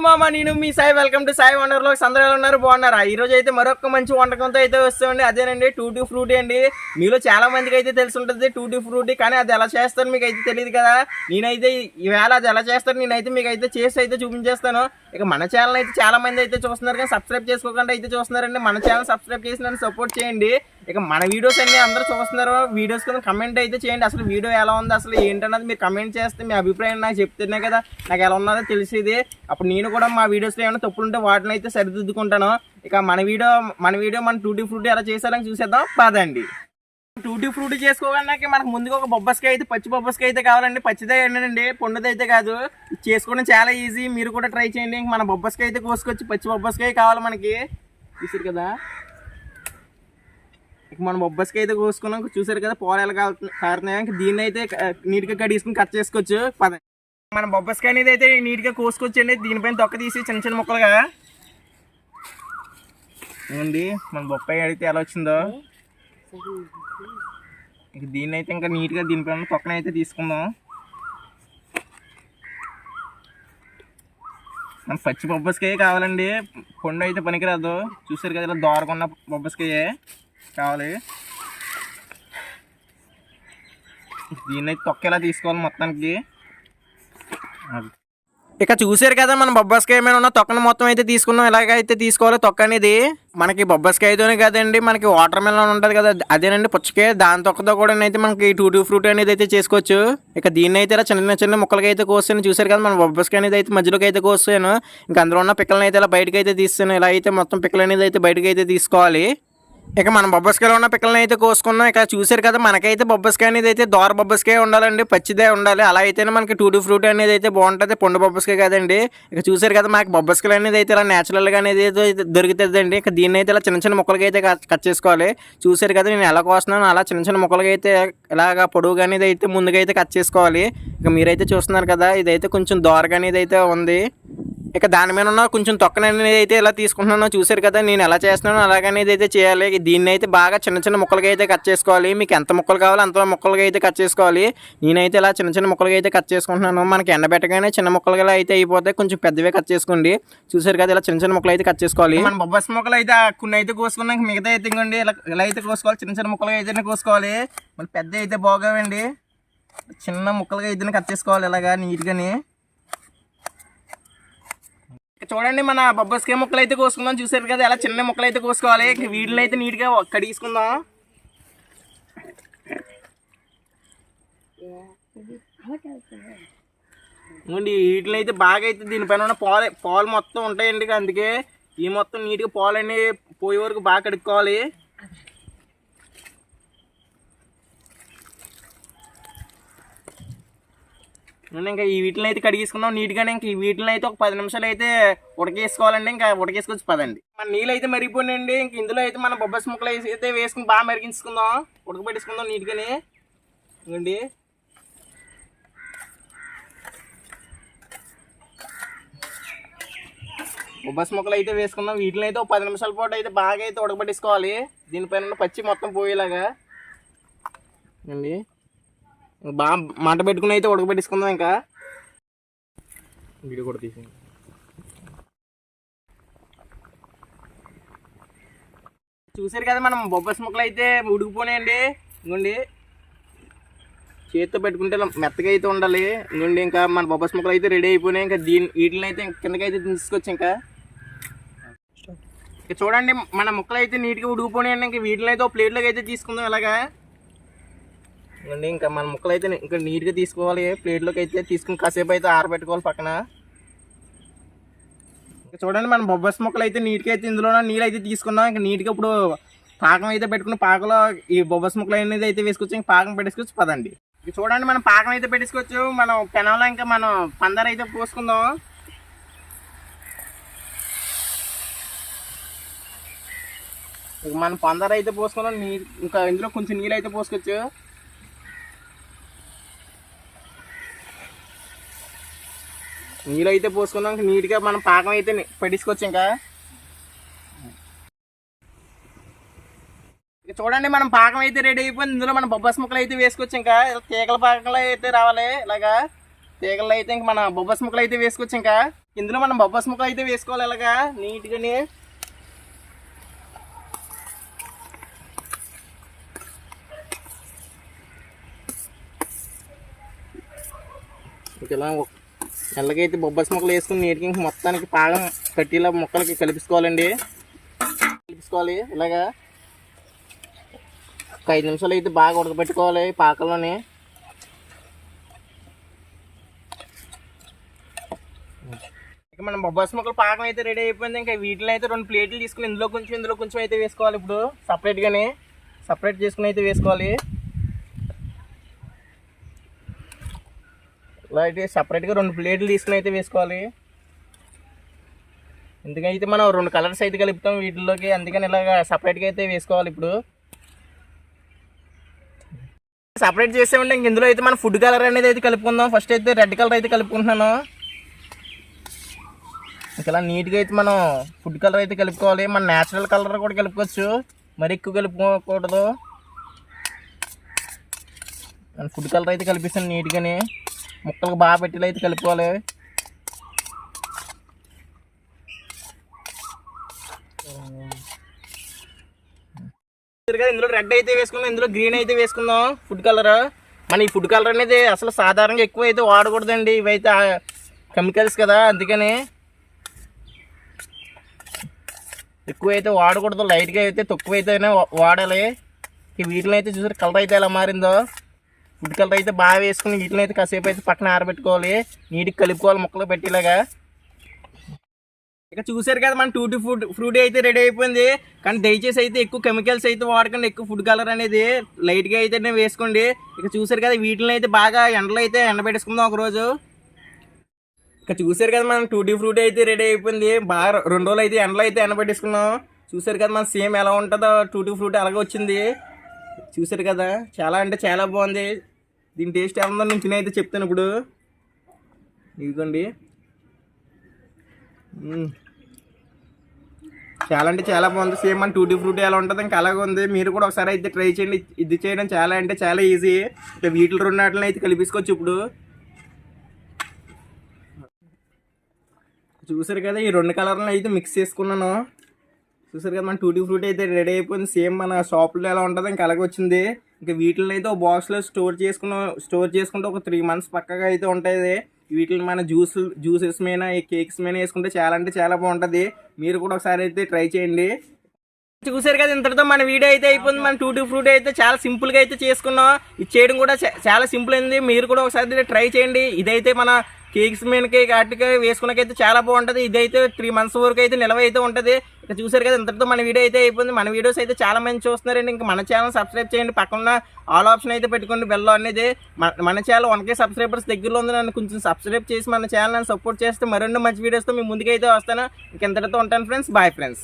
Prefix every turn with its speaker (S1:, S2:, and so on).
S1: మామ నేను మీ Sai welcome to Sai wonder లో అందరూ ఉన్నారు బాగున్నారా ఈ రోజు అయితే మరొక మంచి వంటకంతో అయితే వస్తామండి అదేనండి టూటీ ఫ్రూటీ అండి మీలో చాలా మందికి అయితే తెలిసి ఉంటుంది టూటీ ఫ్రూటీ కానీ అది ఎలా చేస్తారో మీకు అయితే తెలియదు కదా నేనైతే ఈవేళ అది ఎలా చేస్తారో నేనైతే మీకు అయితే చేసి అయితే చూపించేస్తాను ఇక మన ఛానల్ అయితే చాలా మంది అయితే చూస్తున్నారు కానీ సబ్స్క్రైబ్ చేసుకోకుండా అయితే చూస్తున్నారండి మన ఛానల్ సబ్స్క్రైబ్ చేసి నన్ను సపోర్ట్ చేయండి ఇక మన వీడియోస్ అన్ని అందరూ చూస్తున్నారు వీడియోస్ కింద కమెంట్ అయితే చేయండి అసలు వీడియో ఎలా ఉంది అసలు ఏంటన్నది మీరు కమెంట్ చేస్తే మీ అభిప్రాయం నాకు చెప్తేనే కదా నాకు ఎలా ఉన్నదో తెలిసేది అప్పుడు నేను కూడా మా వీడియోస్లో ఏమైనా తప్పులు ఉంటే వాటిని అయితే సరిదిద్దుకుంటాను ఇక మన వీడియో మన టూటీ ఫ్రూటీ ఎలా చేసారని చూసేద్దాం పదండి టూటీ ఫ్రూటీ చేసుకోవడానికి మనకు ముందుగా ఒక బొబ్బస్కాయ అయితే పచ్చి బొబ్బస్కాయ అయితే కావాలండి పచ్చిదే ఏంటండి పండుది అయితే కాదు చేసుకోవడం చాలా ఈజీ మీరు కూడా ట్రై చేయండి మన బొబ్బస్కాయ అయితే కోసుకొచ్చి పచ్చి బొబ్బస్కాయ కావాలి మనకి చూసారు కదా ఇక మనం బొబ్బస్కాయ అయితే కోసుకున్నాం చూసారు కదా పోలు ఎలా కారుతున్నాయి దీన్ని అయితే నీట్గా కడిగేసుకుని కట్ చేసుకోవచ్చు పదండి మన బొబ్బస్కాయ అనేది అయితే నీట్గా కోసుకొచ్చండి దీనిపైన తొక్క తీసి చిన్న చిన్న ముక్కలుగా ఏమండి మన బొప్పాయి అయితే ఎలా వచ్చిందో ఇక దీన్ని అయితే ఇంకా నీట్గా దీనిపైన తొక్కన అయితే తీసుకుందాం మన పచ్చి బొబ్బస్కాయ కావాలండి పండు అయితే పనికిరాదు చూసారు కదా ఇలా దోరకున్న బొబ్బస్కాయ కావాలి దీన్ని అయితే తొక్క ఎలా తీసుకోవాలి మొత్తానికి ఇక చూసారు కదా మన బొబ్బస్కాయ మీద ఉన్న తొక్కను మొత్తం అయితే తీసుకున్నాం ఎలాగైతే తీసుకోవాలి తొక్క అనేది మనకి బొబ్బస్కాయతోనే కదండి మనకి వాటర్ మెలన్ ఉంటుంది కదా అదేనండి పుచ్చకాయ దాని తొక్కతో కూడా అయితే మనకి టూటీ ఫ్రూట్ అనేది అయితే చేసుకోవచ్చు ఇక దీన్ని అయితే ఇలా చిన్న చిన్న ముక్కలకి అయితే కోస్తాను చూసారు కదా మన బొబ్బస్కాయ అనేది అయితే మధ్యలోకి అయితే కోస్తాను ఇంకా అందులో ఉన్న పిక్కలను అయితే ఇలా బయటకు అయితే తీస్తాను ఇలా అయితే మొత్తం పిక్కలు అనేది అయితే బయటకు అయితే తీసుకోవాలి ఇక మన బొబ్బస్కాయలో ఉన్న పిక్కలను అయితే కోసుకున్నాం ఇక చూసారు కదా మనకైతే బొబ్బస్కాయ అనేది అయితే దోర బొబ్బస్కాయ ఉండాలండి పచ్చిదే ఉండాలి అలా అయితేనే మనకి టూటీ ఫ్రూట్ అనేది అయితే బాగుంటుంది పండు బొబ్బస్కాయ కదండి ఇక చూసారు కదా మనకి బొబ్బస్కాయలు అనేది అయితే ఇలా నేచురల్గా అనేది అయితే దొరుకుతుందండి ఇక దీన్ని అయితే ఇలా చిన్న చిన్న ముక్కలకి అయితే కట్ చేసుకోవాలి చూసారు కదా నేను ఎలా కోస్తున్నాను అలా చిన్న చిన్న ముక్కలకి అయితే ఇలాగా పొడవుగా అనేది అయితే ముందుగా అయితే కట్ చేసుకోవాలి ఇక మీరైతే చూస్తున్నారు కదా ఇదైతే కొంచెం దోరగా అనేది అయితే ఉంది ఇక దాని మీద ఉన్న కొంచెం తొక్కన అనేది అయితే ఇలా తీసుకుంటున్నాను చూసారు కదా నేను ఎలా చేస్తున్నానో అలాగనేది అయితే చేయాలి దీన్ని అయితే బాగా చిన్న చిన్న ముక్కలుగా అయితే కట్ చేసుకోవాలి మీకు ఎంత ముక్కలు కావాలో అంత ముక్కలుగా అయితే కట్ చేసుకోవాలి నేనైతే ఇలా చిన్న చిన్న ముక్కలుగా అయితే కట్ చేసుకుంటున్నాను మనకి ఎండబెట్టగానే చిన్న ముక్కలుగా అయితే అయిపోతే కొంచెం పెద్దవే కట్ చేసుకోండి చూసారు కదా ఇలా చిన్న చిన్న ముక్కలు అయితే కట్ చేసుకోవాలి మన బొబ్బస్ ముక్కలు అయితే కొన్ని అయితే కోసుకున్నాక మిగతా అయితే ఇంకోండి ఇలా అయితే కోసుకోవాలి చిన్న చిన్న ముక్కలుగా అయితే కోసుకోవాలి మళ్ళీ పెద్ద అయితే బాగోవండి చిన్న ముక్కలుగా అయితే కట్ చేసుకోవాలి ఇలాగా నీట్గాని చూడండి మన బొబ్బస్కాయ ముక్కలు అయితే కోసుకుందాం చూసారు కదా ఎలా చిన్న ముక్కలు అయితే కోసుకోవాలి వీటిని అయితే నీట్గా కడిగేసుకుందాం వీటిని అయితే బాగా అయితే దీనిపైన ఉన్న పాలు మొత్తం ఉంటాయండి అందుకే ఈ మొత్తం నీట్గా పాలు అన్ని పోయే వరకు బాగా కడుక్కోవాలి ఇంకా ఈ వీటిని అయితే కడిగేసుకున్నాం నీట్గానే ఇంకా ఈ వీటిని అయితే ఒక 10 నిమిషాలు అయితే ఉడకేసుకోవాలండి ఇంకా ఉడకేసుకొచ్చి పదండి మన నీళ్ళు అయితే మరిగిపోయినండి ఇంక ఇందులో అయితే మన బొబ్బస్ ముక్కలు అయితే వేసుకుని బాగా మరిగించుకుందాం ఉడకబెట్టేసుకుందాం నీట్గానే ఇవ్వండి బొబ్బస్ ముక్కలు అయితే వేసుకుందాం వీటిని అయితే ఒక 10 నిమిషాల పాటు అయితే బాగా అయితే ఉడకబెట్టేసుకోవాలి దీనిపైన పచ్చి మొత్తం పోయేలాగా అండి బాగా మంట పెట్టుకుని అయితే ఉడకబెట్టేసుకుందాం ఇంకా వీడియో కూడా తీసి చూసారు కదా మనం బొబ్బస్ ముక్కలు అయితే ఉడికిపోయినాయండి ఇంకోండి చేతితో పెట్టుకుంటే మెత్తగా అయితే ఉండాలి ఇంకోండి ఇంకా మన బొబ్బస్ ముక్కలు అయితే రెడీ అయిపోయినాయి ఇంకా వీటిని అయితే కిందకైతే తీసుకొచ్చి ఇంకా చూడండి మన ముక్కలు అయితే నీట్గా ఉడికిపోయినాయండి ఇంకా వీటిని అయితే ఒక ప్లేట్లోకి అయితే తీసుకుందాం ఇలాగా ఇంకా మన ముక్కలు అయితే ఇంకా నీట్గా తీసుకోవాలి ప్లేట్లోకి అయితే తీసుకుని కాసేపు అయితే ఆరబెట్టుకోవాలి పక్కన ఇంకా చూడండి మన బొబ్బస్ ముక్కలు అయితే నీట్గా అయితే ఇందులో నీళ్ళు అయితే తీసుకున్నాం ఇంకా నీట్గా ఇప్పుడు పాకం అయితే పెట్టుకుని పాకలో ఈ బొబ్బస్ ముక్కలు అనేది అయితే వేసుకొచ్చి ఇంకా పాకం పెట్టేసుకోవచ్చు పదండి ఇక చూడండి మనం పాకం అయితే పెట్టేసుకోవచ్చు మనం పెనంలో ఇంకా మనం పందర అయితే పోసుకుందాం ఇక మనం పందర అయితే పోసుకుందాం ఇంకా ఇందులో కొంచెం నీళ్ళు అయితే పోసుకోవచ్చు నీళ్ళు అయితే పోసుకున్నాం నీట్గా మనం పాకం అయితే పెట్టేసుకోవచ్చు ఇంకా చూడండి మనం పాకం అయితే రెడీ అయిపోయింది ఇందులో మనం బొబ్బస్ ముక్కలు అయితే వేసుకోవచ్చు ఇంకా తీగల పాకంలో అయితే రావాలి ఇలాగా తీగల్లో అయితే ఇంక మన బొబ్బస్ ముక్కలు అయితే వేసుకోవచ్చు ఇంకా ఇందులో మనం బొబ్బాస్ ముక్కలు అయితే వేసుకోవాలి ఇలాగా నీట్గానే. ఇలా ఎల్లగైతే బొబ్బాస్ ముక్కలు వేసుకుని నీట్గా ఇంక మొత్తానికి పాగం కట్టిలా ముక్కలకి కలిపించుకోవాలండి. ఇలాగా ఒక 5 నిమిషాలు అయితే బాగా ఉడకబెట్టుకోవాలి పాకల్లోని. ఇక మనం బొబ్బాస్ ముక్కలు పాకం అయితే రెడీ అయిపోయింది. ఇంకా వీటిలో అయితే 2 ప్లేట్లు తీసుకుని ఇందులో కొంచెం అయితే వేసుకోవాలి. ఇప్పుడు సపరేట్ చేసుకుని అయితే వేసుకోవాలి. ఇలా అయితే సపరేట్గా 2 ప్లేట్లు తీసుకుని అయితే వేసుకోవాలి. ఎందుకైతే మనం 2 కలర్స్ అయితే కలుపుతాం వీటిల్లోకి, అందుకని ఇలాగ సపరేట్గా అయితే వేసుకోవాలి. ఇప్పుడు సపరేట్ చేసామంటే ఇంక ఇందులో అయితే మనం ఫుడ్ కలర్ అనేది అయితే కలుపుకుందాం. ఫస్ట్ అయితే రెడ్ కలర్ అయితే కలుపుకుంటున్నాను. ఇలా నీట్గా అయితే మనం ఫుడ్ కలర్ అయితే కలుపుకోవాలి. మన న్యాచురల్ కలర్ కూడా కలుపుకోవచ్చు, మరి ఎక్కువ కలుపుకోకూడదు. నేను ఫుడ్ కలర్ అయితే కలిపిస్తాను నీట్గానే. ముక్కలకు బాగా పెట్టిలో అయితే కలుపుకోవాలి. ఇందులో రెడ్ అయితే వేసుకుందాం, ఇందులో గ్రీన్ అయితే వేసుకుందాం ఫుడ్ కలర్. మన ఈ ఫుడ్ కలర్ అనేది అసలు సాధారణంగా ఎక్కువ అయితే వాడకూడదండి, ఇవైతే కెమికల్స్ కదా, అందుకని ఎక్కువ అయితే వాడకూడదు. లైట్గా అయితే తక్కువ అయితేనే వాడాలి. వీటిని అయితే చూసారు కలర్ అయితే ఎలా మారిందో. ఫుడ్ కలర్ అయితే బాగా వేసుకుని వీటిని అయితే కాసేపు అయితే పక్కన ఆరబెట్టుకోవాలి, నీటికి కలుపుకోవాలి ముక్కలు పెట్టేలాగా. ఇక చూసారు కదా మన టూటీ ఫ్రూటీ అయితే రెడీ అయిపోయింది. కానీ దయచేసి అయితే ఎక్కువ కెమికల్స్ అయితే వాడకండి, ఎక్కువ ఫుడ్ కలర్ అనేది లైట్గా అయితే వేసుకోండి. ఇక చూసారు కదా వీటిని అయితే బాగా ఎండలో అయితే ఎండబెట్టుకుందాం ఒకరోజు. ఇక చూసారు కదా మనం టూటీ ఫ్రూటీ అయితే రెడీ అయిపోయింది. బాగా 2 రోజులు అయితే ఎండలో అయితే ఎండబెట్టేసుకున్నాం. చూసారు కదా మన సేమ్ ఎలా ఉంటుందో టూటీ ఫ్రూటీ అలాగే వచ్చింది. చూసారు కదా చాలా అంటే చాలా బాగుంది. దీని టేస్ట్ ఎలా ఉందో నేను అయితే చెప్తాను ఇప్పుడు. ఇదిగోండి, చాలా అంటే చాలా బాగుంది. సేమ్ మన టూటీ ఫ్రూటీ ఎలా ఉంటుంది ఇంకా అలాగే ఉంది. మీరు కూడా ఒకసారి అయితే ట్రై చేయండి. ఇది చేయడం చాలా అంటే చాలా ఈజీ. వీటిలో 2 వాటిని అయితే కలిపించుకోవచ్చు. ఇప్పుడు చూసారు కదా ఈ 2 కలర్లను అయితే మిక్స్ చేసుకున్నాను. చూసారు కదా మన టూటీ ఫ్రూటీ అయితే రెడీ అయిపోయింది. సేమ్ మన షాప్లో ఎలా ఉంటుందో ఇంకా అలాగే వచ్చింది. ఇంకా వీటిని అయితే ఒక బాక్స్లో స్టోర్ చేసుకుంటే ఒక 3 months పక్కగా అయితే ఉంటుంది. వీటిని మన జ్యూసెస్ మీద కేక్స్ మీద వేసుకుంటే చాలా అంటే చాలా బాగుంటుంది. మీరు కూడా ఒకసారి అయితే ట్రై చేయండి. చూసారు కదా ఇంతటితో మన వీడియో అయితే అయిపోయింది. మన టూటీ ఫ్రూటీ అయితే చాలా సింపుల్గా అయితే చేసుకున్నాం. ఇది చేయడం కూడా చాలా సింపుల్ అయింది. మీరు కూడా ఒకసారి ట్రై చేయండి. ఇదైతే మన కేక్స్ మీదకి వాటికి వేసుకున్నకైతే చాలా బాగుంటుంది. ఇదైతే 3 months వరకు అయితే నిల్వ అయితే ఉంటుంది. ఇక చూసారు కదా ఇంతటితో మన వీడియో అయితే అయిపోయింది. మన వీడియోస్ అయితే చాలా మంది చూస్తున్నారండి. ఇంకా మన ఛానల్ సబ్స్క్రైబ్ చేయండి, పక్కన ఆల్ ఆప్షన్ అయితే పెట్టుకోండి బెల్ అనేది. మన ఛానల్ 1K సబ్స్క్రైబర్స్ దగ్గరలో ఉంది. నన్ను కొంచెం సబ్స్క్రైబ్ చేసి మన ఛానల్ సపోర్ట్ చేస్తే మరిన్ని మంచి వీడియోస్తో మీ ముందుకైతే వస్తాను. ఇంక ఇంతటితో ఉంటాను ఫ్రెండ్స్. Bye friends.